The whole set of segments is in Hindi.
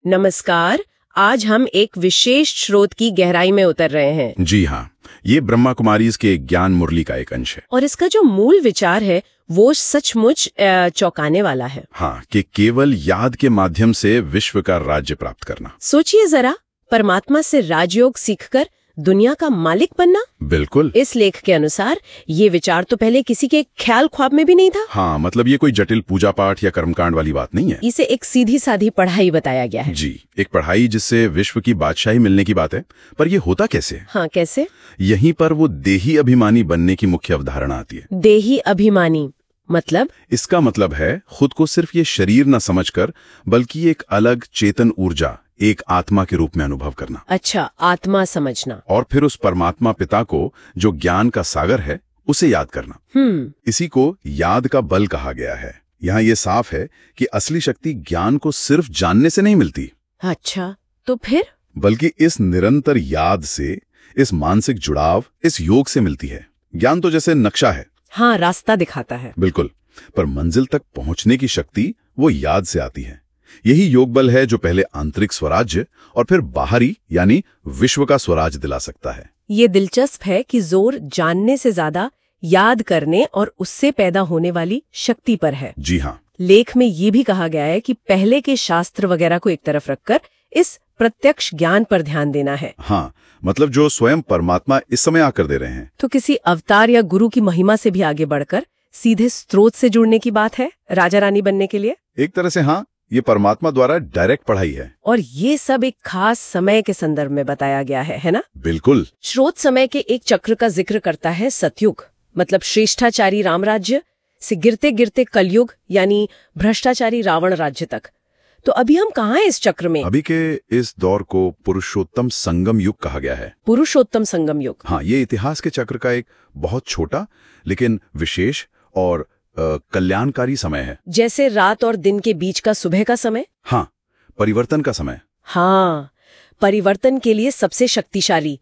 नमस्कार। आज हम एक विशेष स्रोत की गहराई में उतर रहे हैं। जी हाँ, ये ब्रह्मा कुमारीज के ज्ञान मुरली का एक अंश है। और इसका जो मूल विचार है वो सचमुच चौंकाने वाला है। हाँ, कि केवल याद के माध्यम से विश्व का राज्य प्राप्त करना। सोचिए जरा, परमात्मा से राजयोग सीखकर दुनिया का मालिक बनना। बिल्कुल। इस लेख के अनुसार ये विचार तो पहले किसी के ख्याल ख्वाब में भी नहीं था। हाँ, मतलब ये कोई जटिल पूजा पाठ या कर्मकांड वाली बात नहीं है। इसे एक सीधी साधी पढ़ाई बताया गया है। जी, एक पढ़ाई जिससे विश्व की बादशाही मिलने की बात है। पर ये होता कैसे? हाँ, कैसे? यहीं पर वो देही अभिमानी बनने की मुख्य अवधारणा आती है। देही अभिमानी मतलब? इसका मतलब है खुद को सिर्फ ये शरीर न समझकर, बल्कि एक अलग चेतन ऊर्जा, एक आत्मा के रूप में अनुभव करना। अच्छा, आत्मा समझना। और फिर उस परमात्मा पिता को, जो ज्ञान का सागर है, उसे याद करना। इसी को याद का बल कहा गया है। यहाँ ये साफ है कि असली शक्ति ज्ञान को सिर्फ जानने से नहीं मिलती। अच्छा, तो फिर? बल्कि इस निरंतर याद से, इस मानसिक जुड़ाव, इस योग से मिलती है। ज्ञान तो जैसे नक्शा है। हाँ, रास्ता दिखाता है। बिल्कुल, पर मंजिल तक पहुंचने की शक्ति वो याद से आती है। यही योग बल है जो पहले आंतरिक स्वराज्य और फिर बाहरी यानी विश्व का स्वराज दिला सकता है। ये दिलचस्प है कि जोर जानने से ज्यादा याद करने और उससे पैदा होने वाली शक्ति पर है। जी हाँ। लेख में ये भी कहा गया है कि पहले के शास्त्र वगैरह को एक तरफ रखकर इस प्रत्यक्ष ज्ञान पर ध्यान देना है। हाँ, मतलब जो स्वयं परमात्मा इस समय आकर दे रहे हैं। तो किसी अवतार या गुरु की महिमा से भी आगे बढ़कर सीधे स्रोत से जुड़ने की बात है राजा रानी बनने के लिए। एक तरह से हाँ, ये परमात्मा द्वारा डायरेक्ट पढ़ाई है। और ये सब एक खास समय के संदर्भ में बताया गया है ना? बिल्कुल। स्रोत समय के एक चक्र का जिक्र करता है सतयुग, मतलब श्रेष्ठाचारी राम राज्य से गिरते गिरते कलयुग यानी भ्रष्टाचारी रावण राज्य तक। तो अभी हम कहाँ हैं इस चक्र में? अभी के इस दौर को पुरुषोत्तम संगम युग कहा गया है। पुरुषोत्तम संगम युग। हाँ, ये इतिहास के चक्र का एक बहुत छोटा लेकिन विशेष और कल्याणकारी समय है। जैसे रात और दिन के बीच का सुबह का समय। हाँ, परिवर्तन का समय। हाँ, परिवर्तन के लिए सबसे शक्तिशाली।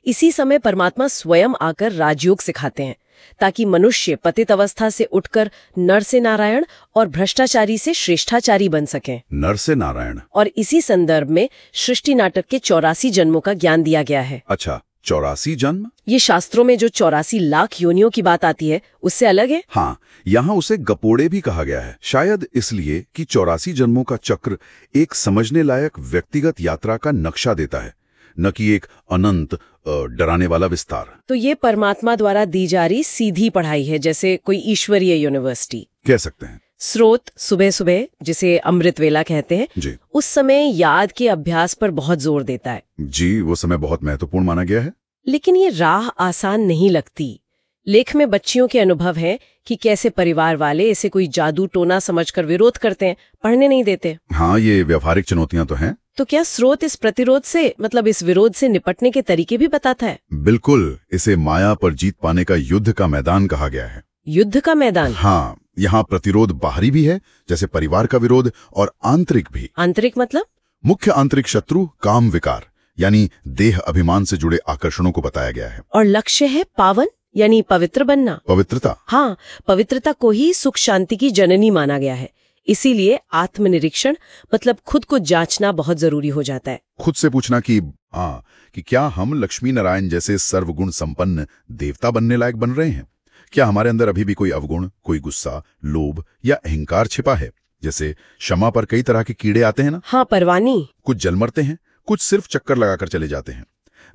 इसी समय परमात्मा स्वयं आकर राजयोग सिखाते हैं ताकि मनुष्य पतित अवस्था से उठकर नर से नारायण और भ्रष्टाचारी से श्रेष्ठाचारी बन सकें। नर से नारायण। और इसी संदर्भ में सृष्टि नाटक के 84 जन्मों का ज्ञान दिया गया है। अच्छा, 84 जन्म? ये शास्त्रों में जो 84 लाख योनियों की बात आती है उससे अलग है। हाँ, यहाँ उसे गपोड़े भी कहा गया है, शायद इसलिए कि 84 जन्मों का चक्र एक समझने लायक व्यक्तिगत यात्रा का नक्शा देता है, न कि एक अनंत डराने वाला विस्तार। तो ये परमात्मा द्वारा दी जा रही सीधी पढ़ाई है, जैसे कोई ईश्वरीय यूनिवर्सिटी कह सकते हैं। स्रोत सुबह सुबह, जिसे अमृत वेला कहते हैं, जी, उस समय याद के अभ्यास पर बहुत जोर देता है। जी, वो समय बहुत महत्वपूर्ण माना गया है। लेकिन ये राह आसान नहीं लगती। लेख में बच्चियों के अनुभव है कि कैसे परिवार वाले इसे कोई जादू टोना समझकर विरोध करते हैं, पढ़ने नहीं देते। हाँ, ये व्यवहारिक चुनौतियां तो हैं। तो क्या स्रोत इस प्रतिरोध से, मतलब इस विरोध से निपटने के तरीके भी बताता है? बिल्कुल, इसे माया पर जीत पाने का युद्ध का मैदान कहा गया है। युद्ध का मैदान? हाँ, यहाँ प्रतिरोध बाहरी भी है, जैसे परिवार का विरोध, और आंतरिक भी। आंतरिक मतलब? मुख्य आंतरिक शत्रु काम विकार यानी देह अभिमान से जुड़े आकर्षणों को बताया गया है। और लक्ष्य है पावन यानी पवित्र बनना। पवित्रता? हाँ, पवित्रता को ही सुख शांति की जननी माना गया है। इसीलिए आत्मनिरीक्षण मतलब खुद को जांचना बहुत जरूरी हो जाता है। खुद से पूछना कि क्या हम लक्ष्मी नारायण जैसे सर्वगुण संपन्न देवता बनने लायक बन रहे हैं? क्या हमारे अंदर अभी भी कोई अवगुण, कोई गुस्सा, लोभ या अहंकार छिपा है? जैसे क्षमा पर कई तरह के कीड़े आते हैं ना। हाँ, परवानी। कुछ जल मरते हैं, कुछ सिर्फ चक्कर लगाकर चले जाते हैं।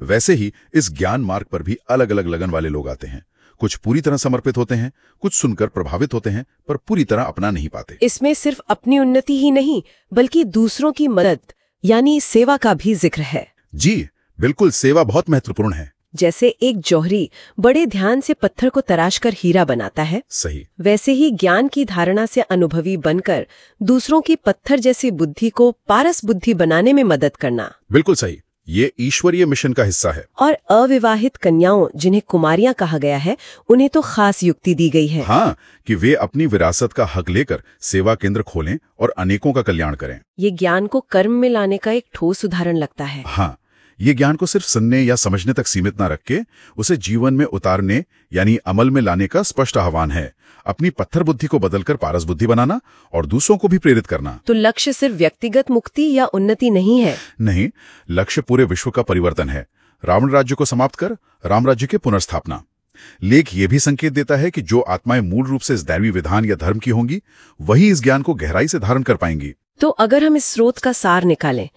वैसे ही इस ज्ञान मार्ग पर भी अलग अलग लगन वाले लोग आते हैं। कुछ पूरी तरह समर्पित होते हैं, कुछ सुनकर प्रभावित होते हैं, पर पूरी तरह अपना नहीं पाते। इसमें सिर्फ अपनी उन्नति ही नहीं, बल्कि दूसरों की मदद यानी सेवा का भी जिक्र है। जी बिल्कुल, सेवा बहुत महत्वपूर्ण है। जैसे एक जौहरी बड़े ध्यान से पत्थर को तराश कर हीरा बनाता है, सही, वैसे ही ज्ञान की धारणा से अनुभवी बनकर दूसरों की पत्थर जैसी बुद्धि को पारस बुद्धि बनाने में मदद करना। बिल्कुल सही, ये ईश्वरीय मिशन का हिस्सा है। और अविवाहित कन्याओं, जिन्हें कुमारियां कहा गया है, उन्हें तो खास युक्ति दी गई है। हाँ, कि वे अपनी विरासत का हक लेकर सेवा केंद्र खोलें और अनेकों का कल्याण करें। ये ज्ञान को कर्म में लाने का एक ठोस उदाहरण लगता है। हाँ, ये ज्ञान को सिर्फ सुनने या समझने तक सीमित ना रख के उसे जीवन में उतारने यानी अमल में लाने का स्पष्ट आह्वान है। अपनी पत्थर बुद्धि को बदलकर पारस बुद्धि बनाना और दूसरों को भी प्रेरित करना। तो लक्ष्य सिर्फ व्यक्तिगत मुक्ति या उन्नति नहीं है? नहीं, लक्ष्य पूरे विश्व का परिवर्तन है। रावण राज्य को समाप्त कर राम राज्य की पुनर्स्थापना। लेख ये भी संकेत देता है कि जो आत्माएं मूल रूप से इस दैवी विधान या धर्म की होंगी, वही इस ज्ञान को गहराई से धारण कर पाएंगी। तो अगर हम इस स्रोत का सार निकालें,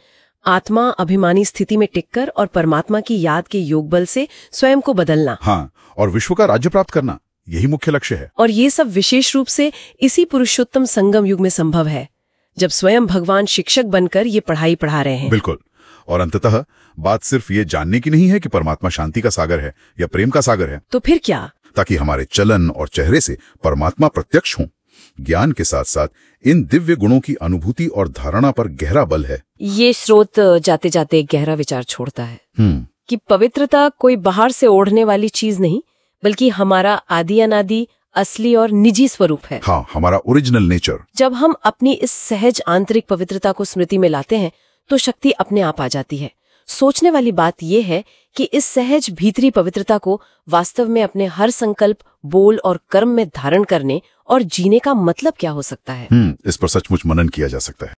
आत्मा अभिमानी स्थिति में टिककर और परमात्मा की याद के योग बल से स्वयं को बदलना। हाँ, और विश्व का राज्य प्राप्त करना, यही मुख्य लक्ष्य है। और ये सब विशेष रूप से इसी पुरुषोत्तम संगम युग में संभव है, जब स्वयं भगवान शिक्षक बनकर ये पढ़ाई पढ़ा रहे हैं। बिल्कुल। और अंततः बात सिर्फ ये जानने की नहीं है कि परमात्मा शांति का सागर है या प्रेम का सागर है। तो फिर क्या? ताकि हमारे चलन और चेहरे से परमात्मा प्रत्यक्ष हो। ज्ञान के साथ साथ इन दिव्य गुणों की अनुभूति और धारणा पर गहरा बल है। ये स्रोत जाते जाते एक गहरा विचार छोड़ता है कि पवित्रता कोई बाहर से ओढ़ने वाली चीज नहीं, बल्कि हमारा आदि अनादि असली और निजी स्वरूप है। हाँ, हमारा ओरिजिनल नेचर। जब हम अपनी इस सहज आंतरिक पवित्रता को स्मृति में लाते हैं तो शक्ति अपने आप आ जाती है। सोचने वाली बात यह है कि इस सहज भीतरी पवित्रता को वास्तव में अपने हर संकल्प, बोल और कर्म में धारण करने और जीने का मतलब क्या हो सकता है। इस पर सचमुच मनन किया जा सकता है।